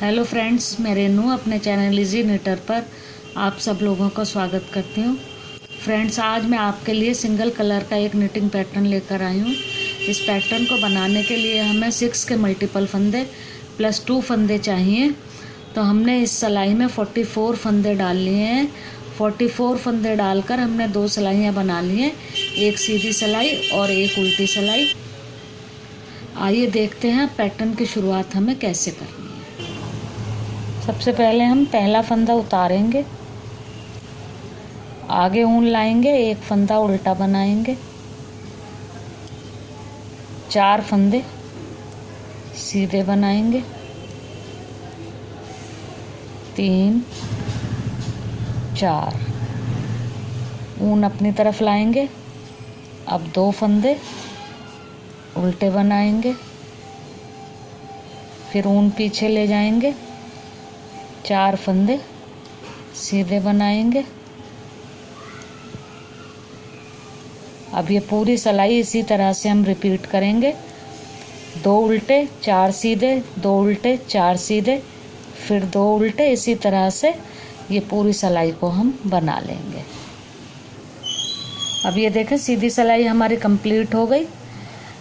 Hello friends, मैं रेनू अपने channel easy knitter पर आप सब लोगों का स्वागत करती हूँ। फ्रेंड्स, आज मैं आपके लिए सिंगल कलर का एक निटिंग पैटर्न लेकर आई हूँ। इस पैटर्न को बनाने के लिए हमें 6 के मल्टीपल फंदे प्लस 2 फंदे चाहिए। तो हमने इस सिलाई में 44 फंदे डाल लिए हैं। 44 फंदे डालकर हमने 2 सिलाइयाँ बना ली हैं, एक सीधी सिलाई और एक उल्टी सिलाई। आइए देखते हैं पैटर्न की शुरुआत हमें कैसे करनी है। सबसे पहले हम पहला फंदा उतारेंगे, आगे ऊन लाएंगे, एक फंदा उल्टा बनाएंगे, 4 फंदे सीधे बनाएंगे, 3 4 ऊन अपनी तरफ लाएंगे। अब 2 फंदे उल्टे बनाएंगे, फिर ऊन पीछे ले जाएंगे, 4 फंदे सीधे बनाएंगे। अब ये पूरी सिलाई इसी तरह से हम रिपीट करेंगे। 2 उल्टे 4 सीधे, 2 उल्टे 4 सीधे, फिर 2 उल्टे। इसी तरह से ये पूरी सिलाई को हम बना लेंगे। अब ये देखें, सीधी सिलाई हमारी कंप्लीट हो गई।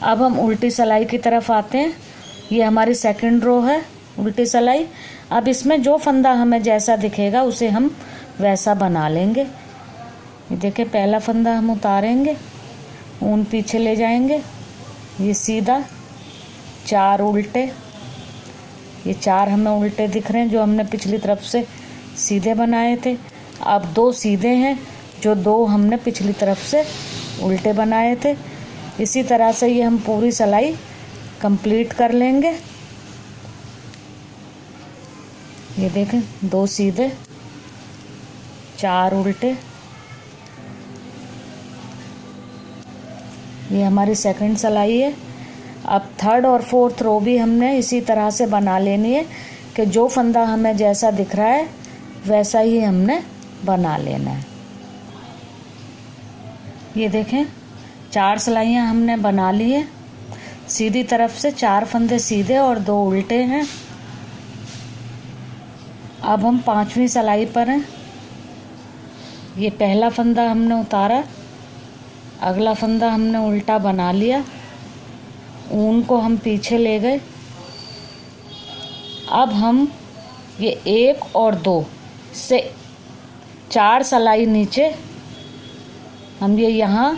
अब हम उल्टी सिलाई की तरफ आते हैं। ये हमारी सेकंड रो है, उल्टी सिलाई। अब इसमें जो फंदा हमें जैसा दिखेगा उसे हम वैसा बना लेंगे। ये देखिए, पहला फंदा हम उतारेंगे, ऊन पीछे ले जाएंगे, ये सीधा, 4 उल्टे। ये 4 हमें उल्टे दिख रहे हैं जो हमने पिछली तरफ से सीधे बनाए थे। अब 2 सीधे हैं जो 2 हमने पिछली तरफ से उल्टे बनाए थे। इसी तरह से ये हम पूरी सिलाई कंप्लीट कर लेंगे। ये देखें, 2 सीधे 4 उल्टे। ये हमारी सेकंड सिलाई है। अब थर्ड और फोर्थ रो भी हमने इसी तरह से बना लेनी है कि जो फंदा हमें जैसा दिख रहा है वैसा ही हमने बना लेना है। ये देखें, 4 सिलाइयाँ हमने बना ली है। सीधी तरफ से 4 फंदे सीधे और 2 उल्टे हैं। अब हम 5वीं सिलाई पर हैं। ये पहला फंदा हमने उतारा, अगला फंदा हमने उल्टा बना लिया, ऊन को हम पीछे ले गए। अब हम ये 1 और 2 से 4 सिलाई नीचे हम ये यहाँ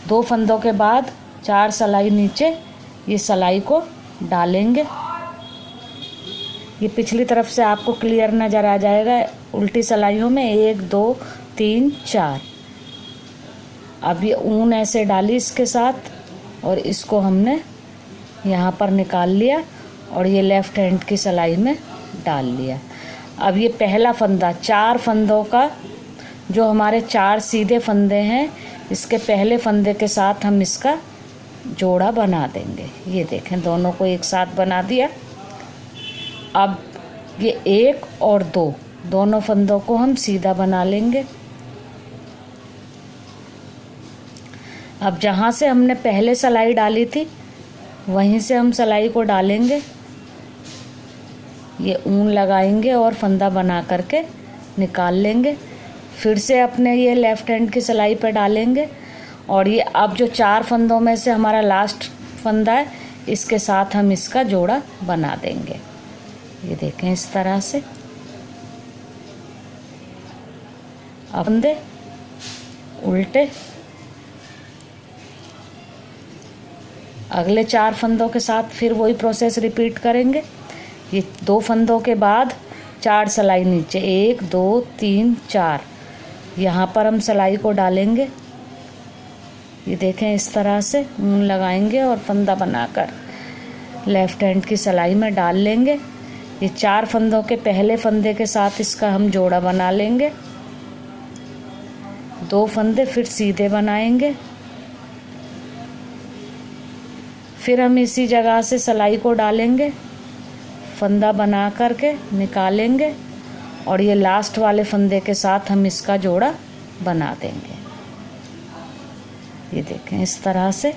2 फंदों के बाद 4 सिलाई नीचे ये सिलाई को डालेंगे। ये पिछली तरफ से आपको क्लियर नज़र आ जाएगा। उल्टी सिलाइयों में 1 2 3 4। अब ये ऊन ऐसे डाली इसके साथ और इसको हमने यहाँ पर निकाल लिया और ये लेफ़्ट हैंड की सिलाई में डाल लिया। अब ये पहला फंदा, 4 फंदों का जो हमारे 4 सीधे फंदे हैं, इसके पहले फंदे के साथ हम इसका जोड़ा बना देंगे। ये देखें, दोनों को एक साथ बना दिया। अब ये 1 और 2 दोनों फंदों को हम सीधा बना लेंगे। अब जहाँ से हमने पहले सिलाई डाली थी वहीं से हम सिलाई को डालेंगे। ये ऊन लगाएंगे और फंदा बना करके निकाल लेंगे। फिर से अपने ये लेफ़्ट हैंड की सिलाई पर डालेंगे और ये अब जो 4 फंदों में से हमारा लास्ट फंदा है, इसके साथ हम इसका जोड़ा बना देंगे। ये देखें, इस तरह से फंदे उल्टे, अगले 4 फंदों के साथ फिर वही प्रोसेस रिपीट करेंगे। ये 2 फंदों के बाद 4 सिलाई नीचे, 1 2 3 4। यहाँ पर हम सिलाई को डालेंगे। ये देखें, इस तरह से ऊन लगाएंगे और फंदा बनाकर लेफ़्ट हैंड की सिलाई में डाल लेंगे। ये 4 फंदों के पहले फंदे के साथ इसका हम जोड़ा बना लेंगे। 2 फंदे फिर सीधे बनाएंगे। फिर हम इसी जगह से सिलाई को डालेंगे, फंदा बना करके निकालेंगे और ये लास्ट वाले फंदे के साथ हम इसका जोड़ा बना देंगे। ये देखें, इस तरह से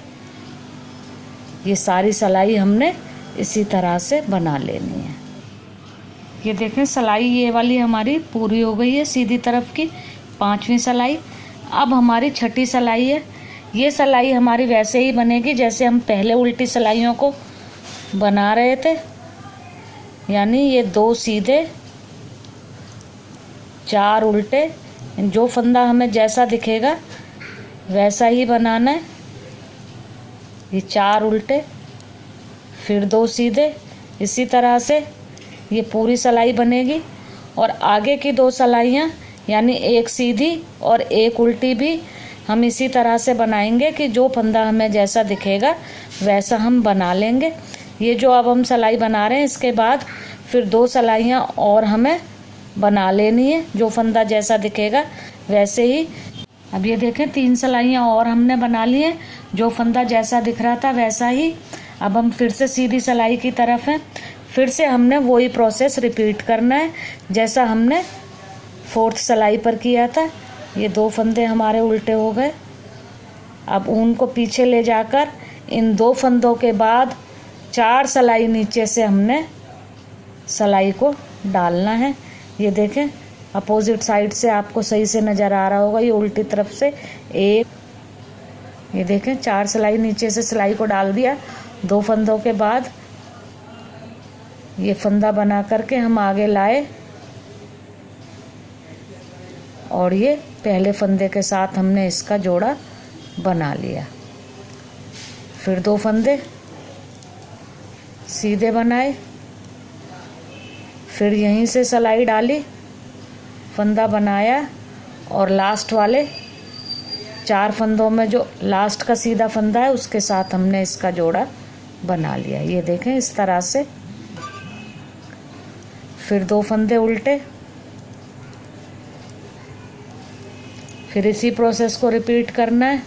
ये सारी सिलाई हमने इसी तरह से बना लेनी है। ये देखें सिलाई ये वाली हमारी पूरी हो गई है सीधी तरफ की, 5वीं सिलाई। अब हमारी 6ठी सिलाई है। ये सिलाई हमारी वैसे ही बनेगी जैसे हम पहले उल्टी सिलाइयों को बना रहे थे, यानी ये 2 सीधे 4 उल्टे। जो फंदा हमें जैसा दिखेगा वैसा ही बनाना है। ये 4 उल्टे, फिर 2 सीधे, इसी तरह से ये पूरी सिलाई बनेगी। और आगे की 2 सिलाइयाँ यानी एक सीधी और एक उल्टी भी हम इसी तरह से बनाएंगे कि जो फंदा हमें जैसा दिखेगा वैसा हम बना लेंगे। ये जो अब हम सिलाई बना रहे हैं इसके बाद फिर 2 सिलाइयाँ और हमें बना लेनी है, जो फंदा जैसा दिखेगा वैसे ही। अब ये देखें 3 सिलाइयाँ और हमने बना ली हैं, जो फंदा जैसा दिख रहा था वैसा ही। अब हम फिर से सीधी सिलाई की तरफ हैं। फिर से हमने वही प्रोसेस रिपीट करना है जैसा हमने 4th सिलाई पर किया था। ये 2 फंदे हमारे उल्टे हो गए। अब ऊन को पीछे ले जाकर इन 2 फंदों के बाद 4 सिलाई नीचे से हमने सिलाई को डालना है। ये देखें अपोजिट साइड से आपको सही से नज़र आ रहा होगा, ये उल्टी तरफ से एक, ये देखें 4 सिलाई नीचे से सिलाई को डाल दिया 2 फंदों के बाद। ये फंदा बना करके हम आगे लाए और ये पहले फंदे के साथ हमने इसका जोड़ा बना लिया। फिर 2 फंदे सीधे बनाए, फिर यहीं से सिलाई डाली, फंदा बनाया और लास्ट वाले 4 फंदों में जो लास्ट का सीधा फंदा है उसके साथ हमने इसका जोड़ा बना लिया। ये देखें इस तरह से। फिर 2 फंदे उल्टे, फिर इसी प्रोसेस को रिपीट करना है।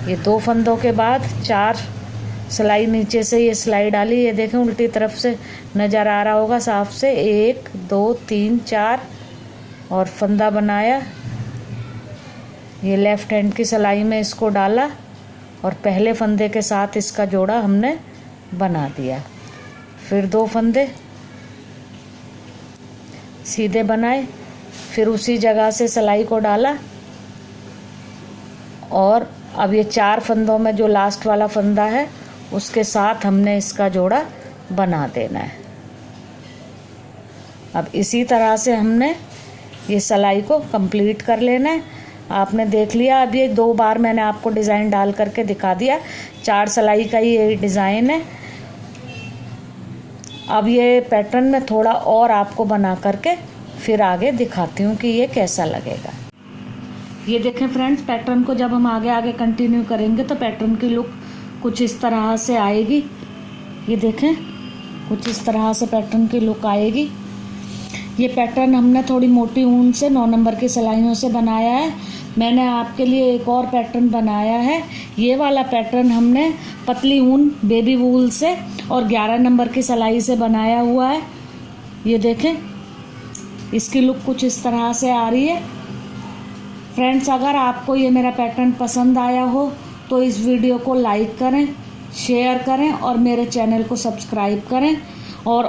ये 2 फंदों के बाद 4 सिलाई नीचे से ये सिलाई डाली, ये देखें उल्टी तरफ से नज़र आ रहा होगा साफ से, 1 2 3 4 और फंदा बनाया। ये लेफ़्ट हैंड की सिलाई में इसको डाला और पहले फंदे के साथ इसका जोड़ा हमने बना दिया। फिर 2 फंदे सीधे बनाए, फिर उसी जगह से सिलाई को डाला और अब ये 4 फंदों में जो लास्ट वाला फंदा है उसके साथ हमने इसका जोड़ा बना देना है। अब इसी तरह से हमने ये सिलाई को कंप्लीट कर लेना है। आपने देख लिया, अब ये 2 बार मैंने आपको डिज़ाइन डाल करके दिखा दिया। 4 सिलाई का ये डिज़ाइन है। अब ये पैटर्न में थोड़ा और आपको बना करके फिर आगे दिखाती हूँ कि ये कैसा लगेगा। ये देखें फ्रेंड्स, पैटर्न को जब हम आगे आगे कंटिन्यू करेंगे तो पैटर्न की लुक कुछ इस तरह से आएगी। ये देखें कुछ इस तरह से पैटर्न की लुक आएगी। ये पैटर्न हमने थोड़ी मोटी ऊन से 9 नंबर की सिलाइयों से बनाया है। मैंने आपके लिए एक और पैटर्न बनाया है। ये वाला पैटर्न हमने पतली ऊन बेबी वूल से और 11 नंबर की सिलाई से बनाया हुआ है। ये देखें इसकी लुक कुछ इस तरह से आ रही है। फ्रेंड्स, अगर आपको ये मेरा पैटर्न पसंद आया हो तो इस वीडियो को लाइक करें, शेयर करें और मेरे चैनल को सब्सक्राइब करें और